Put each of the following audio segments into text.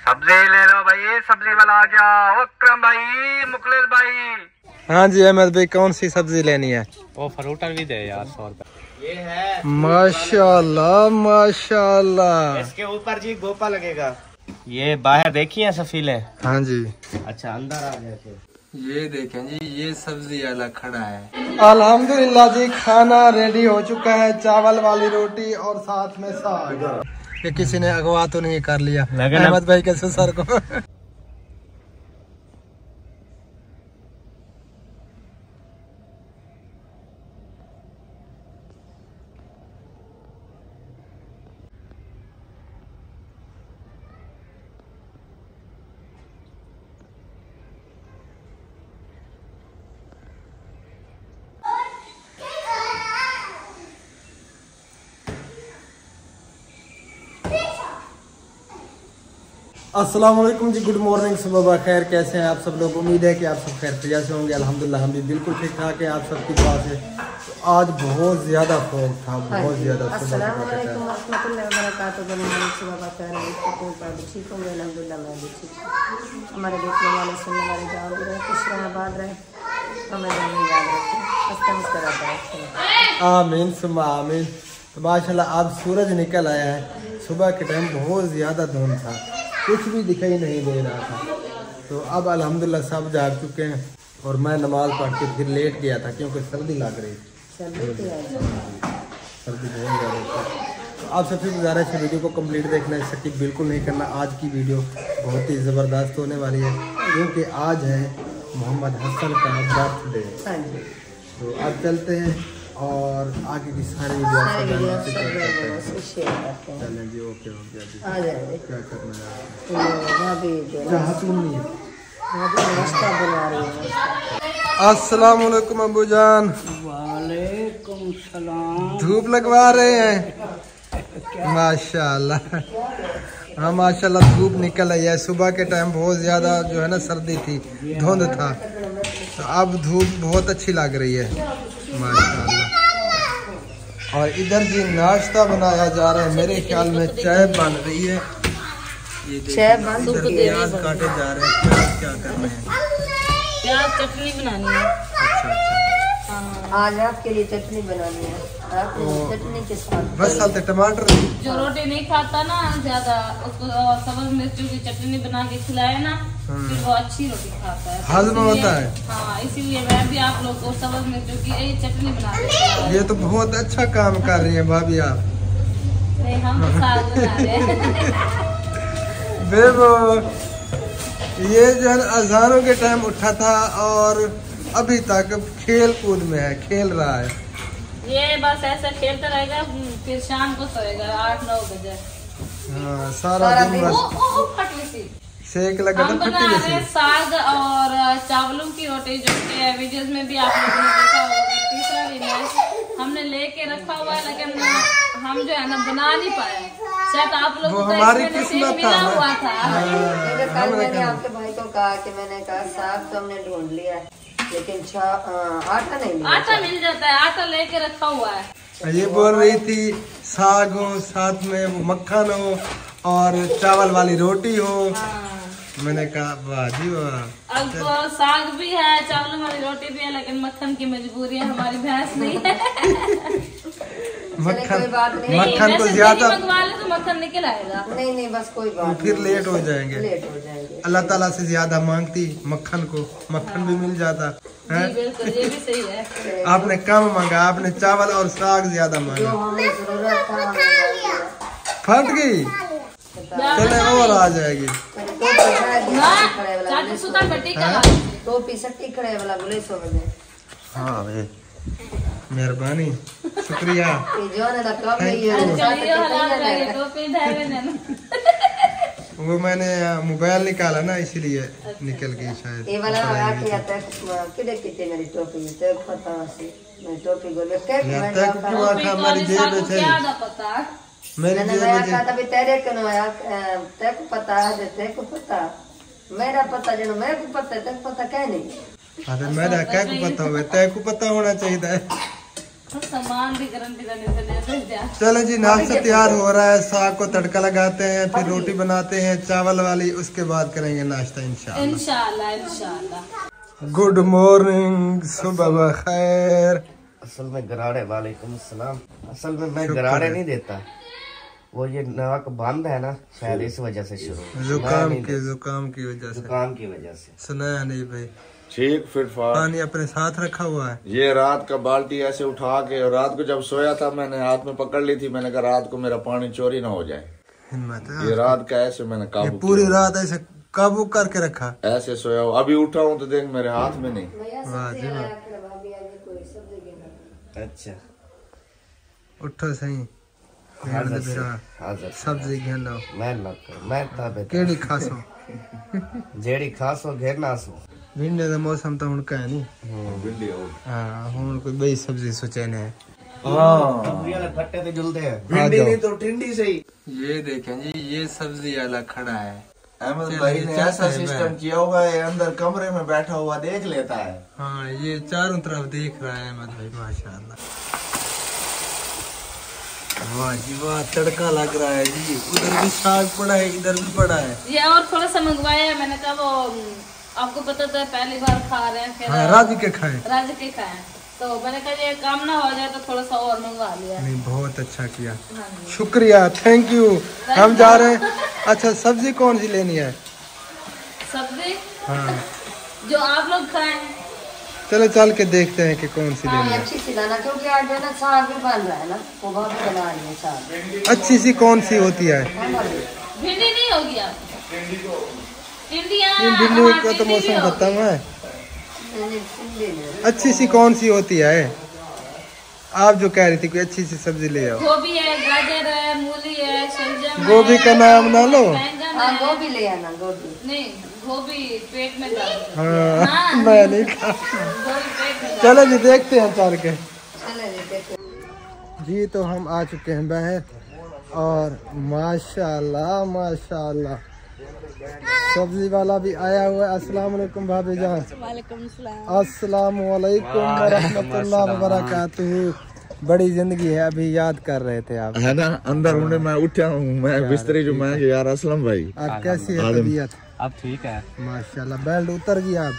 सब्जी ले लो भाई, सब्जी वाला आ गया। विक्रम भाई, मुखलिस भाई। हाँ जी अहमद भाई, कौन सी सब्जी लेनी है? वो फ्रूटर भी दे यार 100 रुपए। ये है माशाल्लाह माशाल्लाह। इसके ऊपर जी गोपा लगेगा। ये बाहर देखिए सफीले। हाँ जी। अच्छा अंदर आ गए थे। ये देखें जी, ये सब्जी वाला खड़ा है। अल्हम्दुलिल्लाह जी, खाना रेडी हो चुका है। चावल वाली रोटी और साथ में साग। ये किसी ने अगवा तो नहीं कर लिया अहमद भाई के ससुर को? अस्सलाम वालेकुम जी, गुड मॉर्निंग, सुबह खैर। कैसे हैं आप सब लोग? उम्मीद है कि आप सब खैर खैरियत से होंगे। अल्हम्दुलिल्लाह हम भी बिल्कुल ठीक ठाक है, आप सबकी दुआ से। आज बहुत ज़्यादा फॉग था, बहुत ज़्यादा। अस्सलाम वालेकुम रहमतुल्लाहि व बरकातहू। ठीक होंगे अल्हम्दुलिल्लाह, मैं भी ठीक हूँ। हमारे देखने वाले सुनने वाले जहाँ भी रहे, खुश रहे, आबाद रहे, हमें याद रखें, मुस्कुराते रखें। आमीन सुम्मा आमीन। तो माशाल्लाह आज सूरज निकल आया है। सुबह के टाइम बहुत ज़्यादा धुंध था, कुछ भी दिखाई नहीं दे रहा था। तो अब अल्हम्दुलिल्लाह सब जाग चुके हैं और मैं नमाज पढ़ के फिर लेट गया था क्योंकि सर्दी लग रही थी। सर्दी बहुत ज़्यादा थी। तो आप सबसे गुजारिश है वीडियो को कंप्लीट देखना, स्किप बिल्कुल नहीं करना। आज की वीडियो बहुत ही ज़बरदस्त होने वाली है क्योंकि आज है मोहम्मद हसन का बर्थडे। तो अब चलते हैं और आगे की सारी वीडियो चलें जी। ओके ओके, क्या करना है? अस्सलाम वालेकुम अबू जान। वालेकुम सलाम। धूप लगवा रहे हैं माशाल्लाह। हाँ माशाल्लाह, धूप निकल आई है। सुबह के टाइम बहुत ज़्यादा जो है ना सर्दी थी, धुंध था, तो अब धूप बहुत अच्छी लग रही है माशाल्लाह। और इधर जी नाश्ता बनाया जा रहा है, मेरे ख्याल में चाय बन रही है। ये प्याज काटे जा रहे हैं। प्याज क्या कर रहे हैं? प्याज चटनी बनानी है। अच्छा अच्छा, आज आपके लिए चटनी बनानी है। चटनी के साथ बस साथ टमाटर। जो रोटी नहीं खाता ना ज्यादा, उसको सब्ज मिर्चों की चटनी बना के खिलाए ना, फिर वो अच्छी रोटी खाता है, हजम होता है। हाँ, इसीलिए मैं भी आप लोग को सब्ज मिर्चों की यही चटनी बना के। ये तो बहुत अच्छा काम कर रही है भाभी आप। नहीं, हम तो साग बना रहे हैं। बेबो, ये जो है अजानों के टाइम उठा था और अभी तक खेल कूद में है, खेल रहा है। ये बस ऐसा खेलता रहेगा, फिर शाम को सोएगा 8-9 बजे। हाँ, सारा दिन बस सेक लगा। हम बना रहे साग और चावलों की रोटी, जो कि वीडियोस में भी आप लोगों ने देखा होगा। तीसरा दिन है, हमने लेके रखा हुआ है, लेकिन हम जो है ना बना नहीं पाए। शायद आप लोग को हमारी किस्मत मिला हुआ था। कल मैंने आपके भाई को कहा कि मैंने कहा साग तो हमने ढूंढ लिया है, लेकिन आटा नहीं मिला। आटा मिल जाता है, आटा लेके रखा हुआ है। ये बोल रही थी साग हो, साथ में वो मक्खन हो और चावल वाली रोटी हो। मैंने कहा वाह जी वाह। अब तो साग भी है, चावल वाली रोटी भी है, लेकिन मक्खन की मजबूरी है, हमारी भैंस नहीं है। मक्खन को ज्यादा मंगवा ले तो मक्खन निकल आएगा। नहीं बस कोई बात फिर लेट हो जाएंगे। अल्लाह ताला से ज्यादा मांगती मक्खन को, मक्खन भी मिल जाता है। बिल्कुल, ये भी सही है। आपने कम मांगा, आपने चावल और साग ज्यादा मांगा। फट गई, चले और आ जाएगी। टोपी सट्टी खड़े वाला बोले 100 बजे। हाँ भाई, मेहरबानी, शुक्रिया। वो मैंने मोबाइल निकाला ना, इसीलिए निकल गई शायद। ये वाला किधर कितने मेरी टोपी पता मैं टोपी बोले हमारी जेब में थे। मैंने कहा तभी तेरे को आया, तेरे को पता है, तेरे को पता, मेरा पता जो मेरे को पता है, तेरे को पता क्या नहीं। अरे मेरा क्या को पता हुआ, तेरे को पता होना चाहिए था। सामान भी गारंटी देने। चलो जी, नाश्ता तैयार हो रहा है। साग को तड़का लगाते हैं, फिर रोटी बनाते हैं चावल वाली, उसके बाद करेंगे नाश्ता इंशाल्लाह। इंशाल्लाह। गुड मॉर्निंग, सुबह खैर। असल में गराड़े, वालेकुम सलाम। असल में मैं गराड़े नहीं देता, वो ये नाक बंद है ना, शायद इस वजह से शुरू जुकाम की वजह से सुनाया नहीं भाई। ठीक फिटफाट पानी अपने साथ रखा हुआ है। ये रात का बाल्टी ऐसे उठा के, और रात को जब सोया था मैंने हाथ में पकड़ ली थी। मैंने कहा रात को मेरा पानी चोरी ना हो जाए। हिम्मत है। ये रात का ऐसे मैंने काबू पूरी रात ऐसे काबू करके रखा। ऐसे सोया हूँ, अभी उठा हूँ तो देख मेरे हाथ में नहीं। वाह जी वाह। अच्छा उठो सही। सब्जी घेनो मैं केड़ी खासो जेड़ी खासो घेरना सो। भिंडी का मौसम तो उनका है नहीं। हाँ हुन कोई बई सब्जी सोचे ने। फट्टे तो जुलते हैं। भिंडी नहीं तो टिंडी से ही। ये देखें जी, ये सब्जी वाला खड़ा है। अहमद भाई ने ऐसा सिस्टम किया हुआ है, अंदर कमरे में बैठा हुआ देख लेता है। हाँ ये चारों तरफ देख रहा है अहमद भाई, माशाल्लाह। वाह जी वाह, तड़का लग रहा है जी। उधर भी साग पड़ा है, इधर भी पड़ा है। ये और थोड़ा सा मंगवाया है मैंने, कहा वो आपको पता तो है पहली बार खा रहे हैं। फिर हाँ, राज के खाए तो मैंने कहा ये काम ना हो जाए तो थोड़ा सा और मंगवा लिया। नहीं बहुत अच्छा किया, शुक्रिया, थैंक यू। हम जा रहे हैं। अच्छा सब्जी कौन सी लेनी है? सब्जी हाँ जो आप लोग खाएं। चलो चल के देखते हैं कि कौन सी लेनी है। अच्छी सी लाना, क्योंकि आज जो है ना साग भी बन रहा है ना, वो बहुत बना रही है साग। अच्छी सी कौन सी होती है? भिंडी नहीं होगी आप? भिंडी का तो मौसम खत्म है। अच्छी सी कौन सी होती है? आप जो कह रही थी कोई अच्छी सी सब्जी ले आओ। गोभी है, गाजर है, मूली है, शलजम। गोभी का नाम ना लो। गोभी ले आना, गोभी नहीं, गोभी पेट में डाल। हाँ मैं नहीं खा। चलो जी देखते हैं चल के जी। तो हम आ चुके हैं बाहर, और माशाल्लाह माशाल्लाह सब्जी वाला भी आया हुआ है। अस्सलाम वालेकुम भाभी जान। अस्सलाम वालेकुम वरहमतुल्लाह वबरकातुहू। बड़ी जिंदगी है, अभी याद कर रहे थे आप, है ना? अंदर होने मैं उठा हूँ, मैं बिस्तरी जो मैं यार असलम भाई आप कैसी है तबीयत? अब ठीक है माशाल्लाह। बेल्ट उतर गया आप?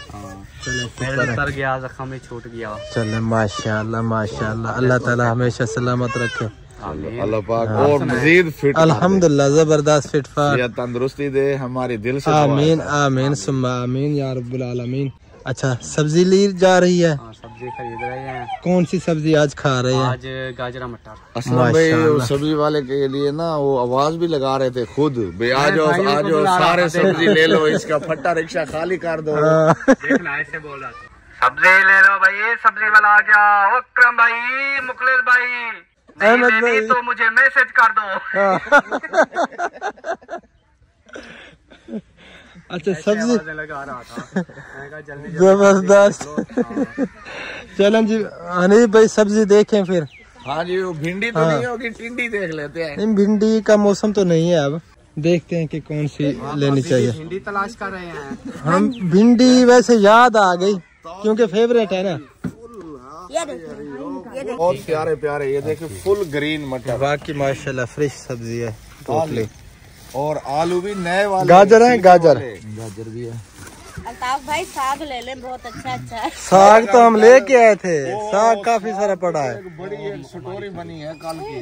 चलो उतर गया, जख्म ही छूट गया। चलो माशाल्लाह माशाल्लाह, अल्लाह ताला हमेशा सलामत रखे। अल्लाह पाक और मजीद फिट, अल्हम्दुलिल्लाह जबरदस्त फिट फाट, तंदुरुस्ती दे हमारी दिल से। आमीन आमीन सुम्मा आमीन या रब्बुल आलमीन। अच्छा सब्जी ली जा रही है? सब्जी खरीद रहे हैं। कौन सी सब्जी आज खा रहे हैं? आज गाजरा मटर। असलम भाई सब्जी वाले के लिए ना वो आवाज भी लगा रहे थे खुद, आज सारे सब्जी ले लो, इसका फट्टा रिक्शा खाली कर दो। देखना ऐसे बोल रहा था। सब्जी ले लो भाई, सब्जी वाला आ गया। विक्रम भाई, मुखलिस भाई, अहमद नहीं भाई तो मुझे मैसेज कर दो। अच्छा सब्जी लगा रहा था, जबरदस्त। चलो जी हनी भाई सब्जी देखें फिर। हाँ जी, वो भिंडी तो नहीं होगी, टिंडी देख लेते हैं। नहीं भिंडी का मौसम तो नहीं है, अब देखते हैं कि कौन सी लेनी चाहिए। भिंडी तलाश कर रहे हैं हम। भिंडी वैसे याद आ गई क्योंकि फेवरेट है ना। बहुत प्यारे प्यारे, ये देखिए फुल ग्रीन मटर। बाकी माशाल्लाह फ्रेश सब्जी है टोटली। और आलू भी नए वाले, गाजर है, गाजर भी है। अल्ताफ भाई साग ले लें, बहुत अच्छा है। साग तो हम लेके आए थे, साग काफी सारा पड़ा है। बड़ी एक स्टोरी बनी है कल की,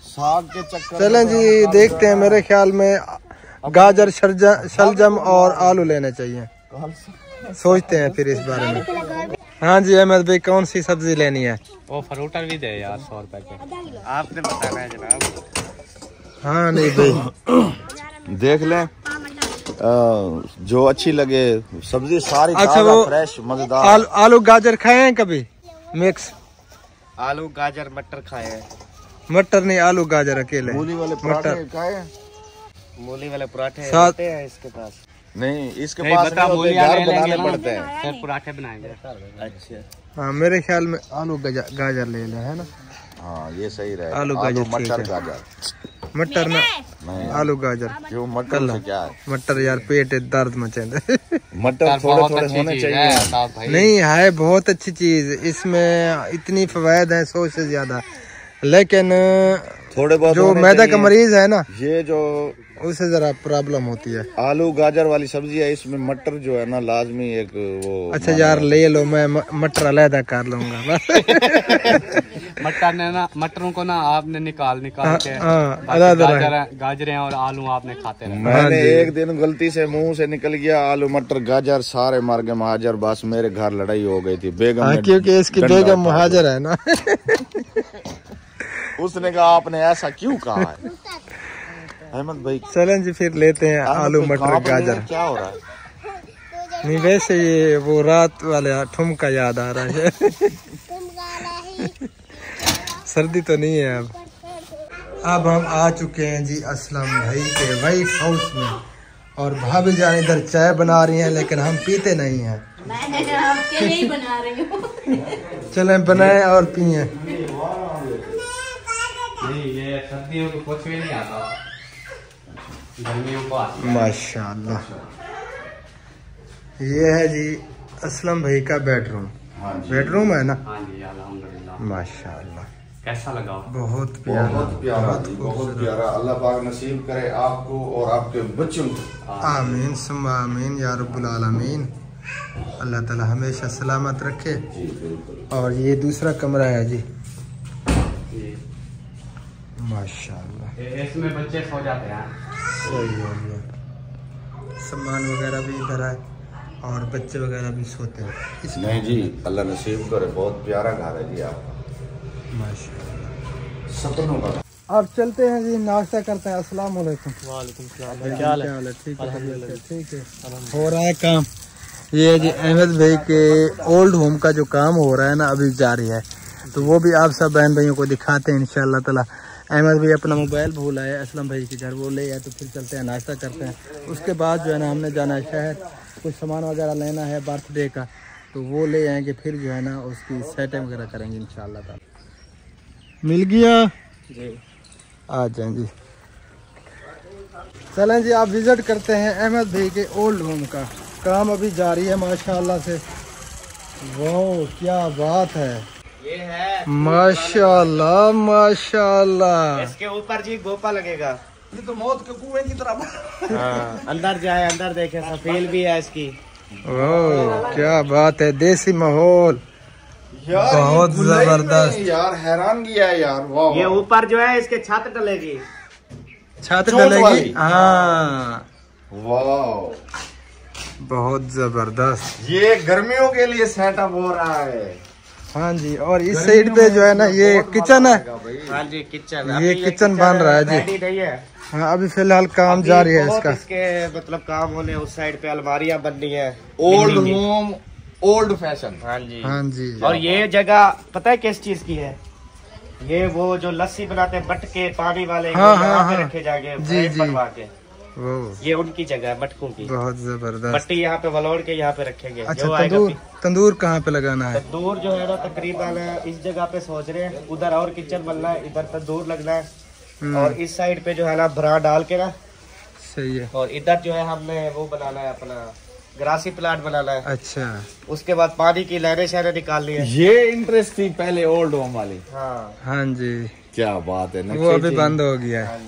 साग के चक्कर। चलें जी देखते हैं, मेरे ख्याल में गाजर शलजम और आलू लेने चाहिए। सोचते हैं फिर इस बारे में। हाँ जी अहमद भाई कौन सी सब्जी लेनी है? वो फ्रूटर भी दे यार, 100 रुपए के। आपने बताना है जनाब। हाँ नहीं भाई देख लें जो अच्छी लगे सब्जी सारी। अच्छा वो फ्रेश मजेदार। आलू गाजर खाए हैं कभी मिक्स? आलू गाजर मटर खाए हैं। मटर नहीं, आलू गाजर अकेले। मूली वाले पराठे खाए? मूली वाले पराठे साथ हैं इसके पास? नहीं, इसके नहीं, पास बता, नहीं होते, घर बनाने पड़ते हैं। फिर पराठे बनाएंगे। अच्छा हाँ मेरे ख्याल में आलू गाजर ले लें, है ना? हाँ ये सही रहे। आलू गाजर ठीक मटर है। गाजर मटर ना आलू गाजर क्यों मटर से क्या है? मटर यार पेट दर्द मचेंदे। मटर थोड़े थोड़े होने चाहिए। नहीं है बहुत अच्छी चीज, इसमें इतनी फवायद है 100 से ज्यादा, लेकिन थोड़े बहुत जो मैदा का मरीज है ना, ये जो उसे जरा प्रॉब्लम होती है। आलू गाजर वाली सब्जी है, इसमें मटर जो है ना लाजमी एक वो। अच्छा यार ले लो, मैं मटर अलहदा कर लूंगा। मटर ने ना, मटरों को ना आपने निकाल के गाजरें और आलू आपने खाते रहे। मैंने एक दिन गलती से मुंह से निकल गया आलू मटर गाजर, सारे मार के महाजर, बस मेरे घर लड़ाई हो गई थी बेगम। क्योंकि इसकी बेगम महाजर है ना। उसने कहा आपने ऐसा क्यों कहा है? अहमद भाई चलें जी फिर लेते हैं आलू मटर गाजर। क्या हो रहा है? नहीं वैसे ये वो रात वाले ठुमका याद आ रहा है। सर्दी तो नहीं है अब हम आ चुके हैं जी असलम भाई के वाइट हाउस में, और भाभी जान इधर चाय बना रही हैं, लेकिन हम पीते नहीं हैं। बना रही हूँ। चलें बनाएं और पिए। नहीं ये सर्दियों को कुछ भी नहीं आता, गर्मियों को आता। माशाल्लाह ये है जी असलम भाई का बेडरूम। बेडरूम है ना? हाँ जी अल्हम्दुलिल्लाह। माशाल्लाह कैसा लगा? बहुत प्यारा, बहुत प्यारा, बहुत प्यारा। अल्लाह पाक नसीब करे आपको और आपके बच्चों को। आमीन सुम्मा आमीन या रब्बुल आलमीन। अल्लाह ताला हमेशा सलामत रखे। और ये दूसरा कमरा है जी, माशाल्लाह इसमें बच्चे सो जाते हैं। सही हो गया, सामान वगैरह भी इधर है और बच्चे वगैरह भी सोते हैं। नहीं जी अल्लाह नसीब करे, बहुत प्यारा घर है जी आपका, माशाल्लाह सपनों का। अब चलते हैं जी, नाश्ता करते हैं। अस्सलाम वालेकुम। वालेकुम सलाम। क्या हाल है? ठीक है ठीक है। हो रहा है काम। ये जी अहमद भाई के ओल्ड होम का जो काम हो रहा है ना अभी जारी है, तो वो भी आप सब बहन भाइयों को दिखाते हैं इंशाल्लाह ताला। अहमद भाई अपना मोबाइल भूल आए असलम भाई के घर, वो ले आए, तो फिर चलते हैं नाश्ता करते हैं। उसके बाद जो है ना हमने जाना है शहर, कुछ सामान वगैरह लेना है बर्थडे का, तो वो ले आएंगे, फिर जो है ना उसकी सेटिंग वगैरह करेंगे इंशाल्लाह ताला। मिल गया जी, आ जाए जी। चलें जी आप विजिट करते हैं अहमद भाई के ओल्ड होम का। काम अभी जारी है माशाल्लाह से। वाह क्या बात है, ये है माशाल्लाह माशाल्लाह। इसके ऊपर जी गोपा लगेगा। ये तो मौत के कुएं की तरह। हाँ, अंदर जाए, अंदर देखे, सफेल भी है इसकी। ओह क्या बात है, देसी माहौल बहुत जबरदस्त यार, हैरान किया है यार। वाह, ये ऊपर जो है इसके छत डलेगी, छत डलेगी। हाँ वाह बहुत जबरदस्त, ये गर्मियों के लिए सेटअप हो रहा है। हाँ जी। और इस साइड पे जो है ना ये किचन है। हाँ जी किचन, ये किचन बन रहा है जी। नहीं है। हाँ अभी फिलहाल काम जारी है इसका। इसके मतलब काम होने, उस साइड पे अलमारियां बननी है। Old home old fashion. हाँ जी हाँ जी। और ये जगह पता है किस चीज की है? ये वो जो लस्सी बनाते हैं मटके पानी वाले, हाँ, यहाँ हाँ, पे रखे जाएंगे जी, जी। बनवा के। वो ये उनकी जगह है मटकों की। बहुत जबरदस्त। मट्टी यहाँ पे वलोड़ के यहाँ पे रखेंगे। अच्छा जो आएगा तंदूर, तंदूर कहाँ पे लगाना है? तंदूर जो है ना तकरीबन इस जगह पे सोच रहे हैं, उधर और किचन बनना है, इधर तंदूर लगना है, और इस साइड पे जो है ना भरा डाल के ना। सही है। और इधर जो है हमने वो बनाना है, अपना ग्रासी प्लांट बनाना है। अच्छा उसके बाद पानी की लहरें शहरें निकालनी है। ये इंटरेस्ट थी पहले ओल्ड होम वाली। हाँ हाँ जी, क्या बात है, वो अभी बंद हो गया है।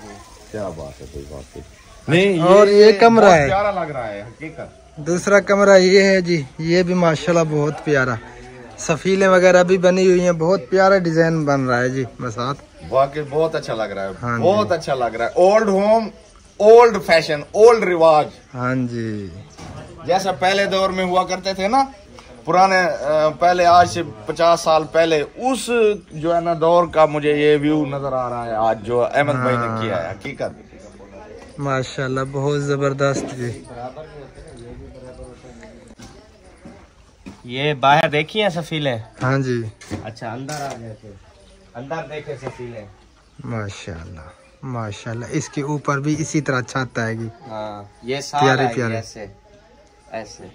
क्या बात है, कोई बात नहीं। और ये कमरा है, प्यारा लग रहा है हकीकत। दूसरा कमरा ये है जी, ये भी माशाल्लाह बहुत प्यारा, सफीलें वगैरह भी बनी हुई हैं, बहुत प्यारा डिजाइन बन रहा है जी बसात। वाकई बहुत अच्छा लग रहा है। हाँ जी। बहुत अच्छा लग रहा है। Old home old fashion old रिवाज, हाँ जी। जैसा पहले दौर में हुआ करते थे ना, पुराने पहले आज से 50 साल पहले, उस जो है ना दौर का मुझे ये व्यू नजर आ रहा है आज जो अहमद भाई ने किया है। हकीकत माशाल्लाह बहुत जबरदस्त जी। ये बाहर देखिए सफीले। हाँ जी अच्छा अंदर आ गए थे, अंदर देखे सफीले। माशाल्लाह माशाल्लाह। इसके ऊपर भी इसी तरह छत आएगी। हाँ ये प्यारे प्यारे ऐसे ऐसे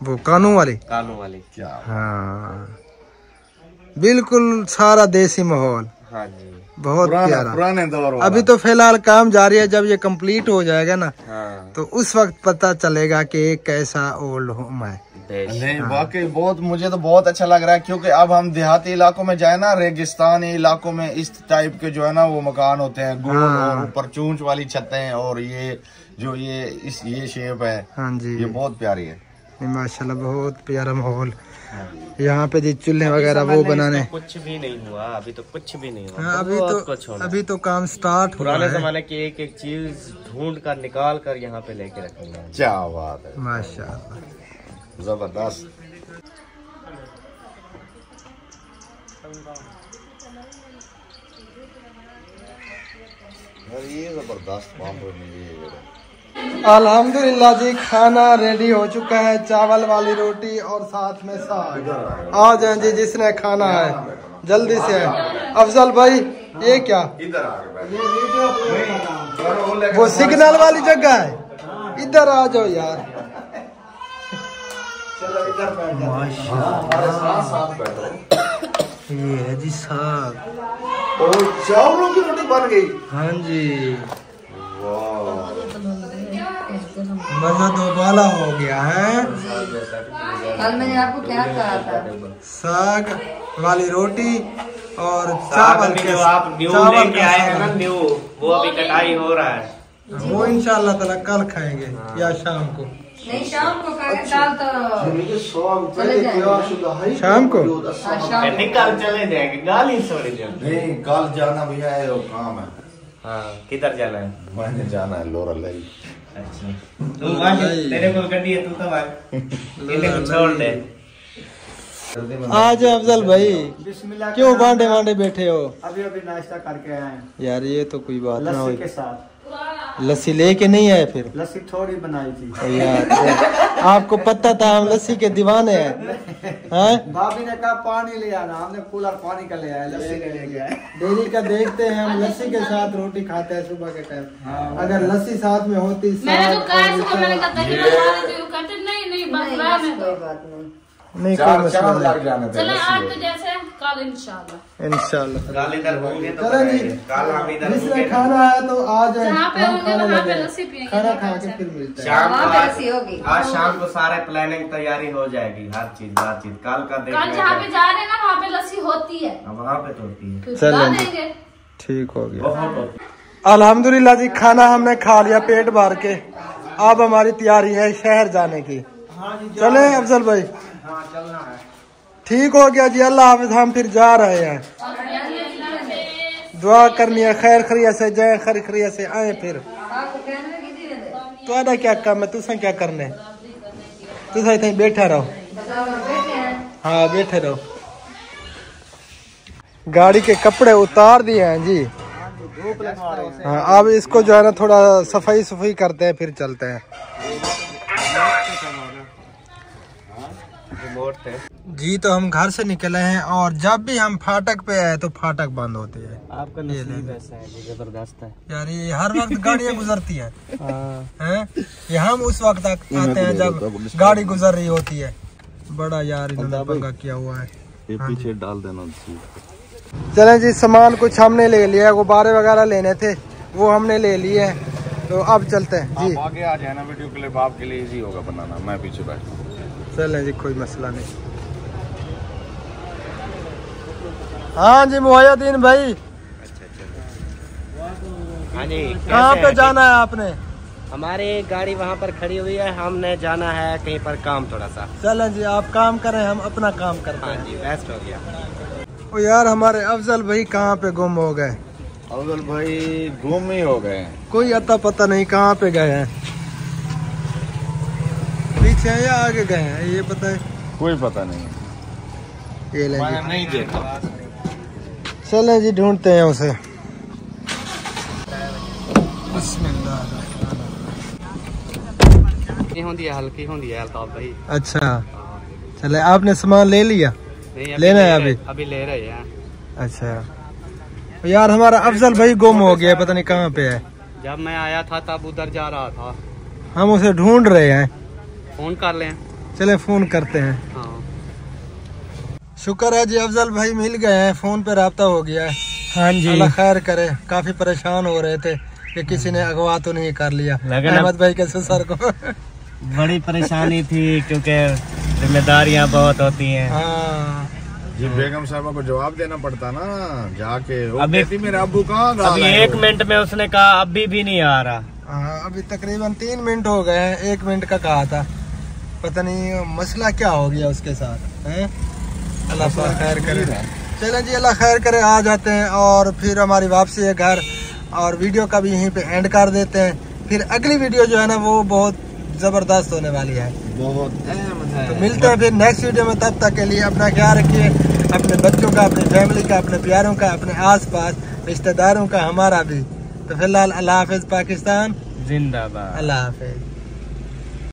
वो कानों वाले, कानों वाली। क्या हाँ बिल्कुल सारा देसी माहौल। हाँ जी, बहुत प्यारा पुराने दौर वाला। अभी तो फिलहाल काम जारी है, जब ये कंप्लीट हो जाएगा ना हाँ। तो उस वक्त पता चलेगा कि ये कैसा ओल्ड होम है। नहीं वाकई बहुत, मुझे तो बहुत अच्छा लग रहा है, क्योंकि अब हम देहाती इलाकों में जाए ना, रेगिस्तानी इलाकों में इस टाइप के जो है ना वो मकान होते हैं गोल और ऊपर चूंच वाली छतें, और ये जो ये शेप है, हाँ जी, ये बहुत प्यारी है माशाल्लाह, बहुत प्यारा माहौल। यहाँ पे जी चूल्हे वगैरह वो बनाने कुछ भी नहीं हुआ, अभी तो कुछ भी नहीं हुआ। हाँ, अभी तो काम स्टार्ट हुआ पुराने है। जमाने की एक एक चीज ढूंढ कर निकाल कर यहाँ पे लेके रखेंगे। क्या बात है, माशाल्लाह, जबरदस्त। ये जबरदस्त अल्हम्दुलिल्लाह जी, खाना रेडी हो चुका है, चावल वाली रोटी और साथ में साग। आ जाए जी जिसने खाना है, जल्दी से। अफजल भाई ये क्या, वो सिग्नल वाली जगह है, इधर आ जाओ यार। ये है जी साग और चावलों की रोटी बन गई। हाँ जी, मजा दोबारा हो गया है। कल मैंने आपको क्या कहा था? साग वाली रोटी और चावल के, जो आप न्यू लेके आए हैं ना, न्यू वो अभी कटाई हो रहा है, वो इंशाल्लाह ताला कल खाएंगे या शाम को। नहीं, शाम को खाएंगे, दाल तो चले जाएंगे। शाम को निकल चले जाएंगे, गाली छोड़ दो। नहीं, कल जाना भैया है, वो काम है। हाँ, किधर जाना है? मैंने जाना है लोरा ले। अच्छा, तुम तेरे को गड्डी है, तू तो भाई इन्हें को छोड़ दे। आज अफजल भाई क्यों बांडे बांडे बैठे हो? अभी नाश्ता करके आए हैं यार ये तो कोई बात ना लस्सी हुई। के साथ। लस्सी लेके नहीं आए फिर? लस्सी थोड़ी बनाई थी यार आपको पता था हम लस्सी के दीवाने हैं। भाभी ने कहा पानी ले आना, हमने कूलर पानी का ले आया, लस्सी के लेके आए। डेली का देखते हैं हम, लस्सी के साथ रोटी खाते हैं सुबह के टाइम। अगर लस्सी साथ में होती, मैंने तो कहा सुबह, मैंने कहा दही बना देती हूं, कहते नहीं बस रहा मैं कोई बात नहीं। नहीं कोई मसला लग जाने थे। चले आज तो जैसे कल इंशाल्लाह। कल इधर होंगे तो चलें जी, कल हम इधर जिसने खाना है तो आ जाए, जहाँ पे हम होंगे खाना वहाँ पे ले लस्सी लें। पियेंगे। खाना खा के फिर मिलते हैं। शाम वहाँ को पे लस्सी होगी। आज शाम को सारे प्लानिंग तैयारी हो जाएगी, हर चीज कल का देख कल जहाँ पे जा रहे हैं ना वहाँ पे लस्सी होती है, वहाँ पे तो होती है। फिर चलें ला जी। देंगे। ठीक हो गया। बहुत होती है। अल्हम्दुलिल्लाह जी, खाना हमने खा लिया पेट भर के। अब हमारी तैयारी है शहर जाने की। चले अफजल भाई? हाँ, चलना है। ठीक हो गया जी, अल्लाह हाफिज, हम फिर जा रहे हैं। दुआ करनी है खैर खैरियत से जाए, खैर खैरियत से आए। फिर तुम्हारा क्या काम है, तुसा क्या करने, तुसा इतने बैठा रहो। हाँ बैठे रहो। गाड़ी के कपड़े उतार दिए हैं जी। हाँ, अब इसको जो है ना थोड़ा सफाई करते हैं, फिर चलते हैं जी। तो हम घर से निकले हैं और जब भी हम फाटक पे आए तो फाटक बंद होती है। आपका नसीब ऐसा है, जबरदस्त है यार, ये हर वक्त गाड़ियाँ गुजरती हैं। हैं? ये हम उस वक्त आते हैं जब गाड़ी गुजर रही होती है। बड़ा यार इन्होंने पंगा किया हुआ है। ये पीछे डाल देना। चलें जी, सामान कुछ हमने ले लिया, गुब्बारे वगैरह लेने थे वो हमने ले लिए, तो अब चलते हैं जी। आगे आ जाए ना, वीडियो क्लिप आपके लिए इजी होगा बनाना, मैं पीछे बैठा। चलें जी, कोई मसला नहीं। हाँ जी मुहैयदीन भाई, हाँ जी, कहाँ पे जाना है आपने? हमारी गाड़ी वहाँ पर खड़ी हुई है, हमने जाना है कहीं पर काम थोड़ा सा। चलें जी, आप काम करें, हम अपना काम करते हैं। हाँ जी, बेस्ट हो गया। ओ यार, हमारे अफजल भाई कहाँ पे गुम हो गए? अफजल भाई गुम ही हो गए, कोई अता पता नहीं कहाँ पे गए हैं। पीछे है या आगे गए हैं ये पता है? कोई पता नहीं, ये ले मैंने नहीं देखा। चलें जी, ढूंढते हैं उसे। हल्की होती है अल्ताफ भाई। अच्छा, चले, आपने सामान ले लिया? नहीं, लेना है अभी ले रहे हैं। अच्छा यार, हमारा अफजल भाई गुम हो गया, पता नहीं कहाँ पे है। जब मैं आया था तब उधर जा रहा था, हम उसे ढूंढ रहे हैं। फोन कर लें। चले फोन करते हैं। हाँ। शुक्र है जी, अफजल भाई मिल गए हैं, फोन पे राब्ता हो गया है। हाँ जी, अल्लाह खैर करे। काफी परेशान हो रहे थे कि किसी ने अगवा तो नहीं कर लिया अहमद भाई के ससुर को। बड़ी परेशानी थी क्योंकि जिम्मेदारियां बहुत होती हैं। हाँ जी, बेगम साहबा को जवाब देना पड़ता ना जाके। अभी मेरे अब्बू कहाँ? अभी 1 मिनट में उसने कहा अभी भी नहीं आ रहा। हाँ, अभी तकरीबन 3 मिनट हो गए हैं, 1 मिनट का कहा था। पता नहीं मसला क्या हो गया उसके साथ है। अल्लाह पाक खैर करे। चलें जी, अल्लाह खैर करे। आ जाते हैं और फिर हमारी वापसी है घर, और वीडियो का भी यहीं पे एंड कर देते हैं। फिर अगली वीडियो जो है ना वो बहुत जबरदस्त होने वाली है, बहुत अहम है। तो मिलते हैं फिर नेक्स्ट वीडियो में। तब तक के लिए अपना ख्याल रखिए, अपने बच्चों का, अपनी फैमिली का, अपने प्यारों का, अपने आसपास रिश्तेदारों का, हमारा भी। तो फिलहाल अल्लाह हाफिज। पाकिस्तान जिंदाबाद। अल्लाह हाफिज।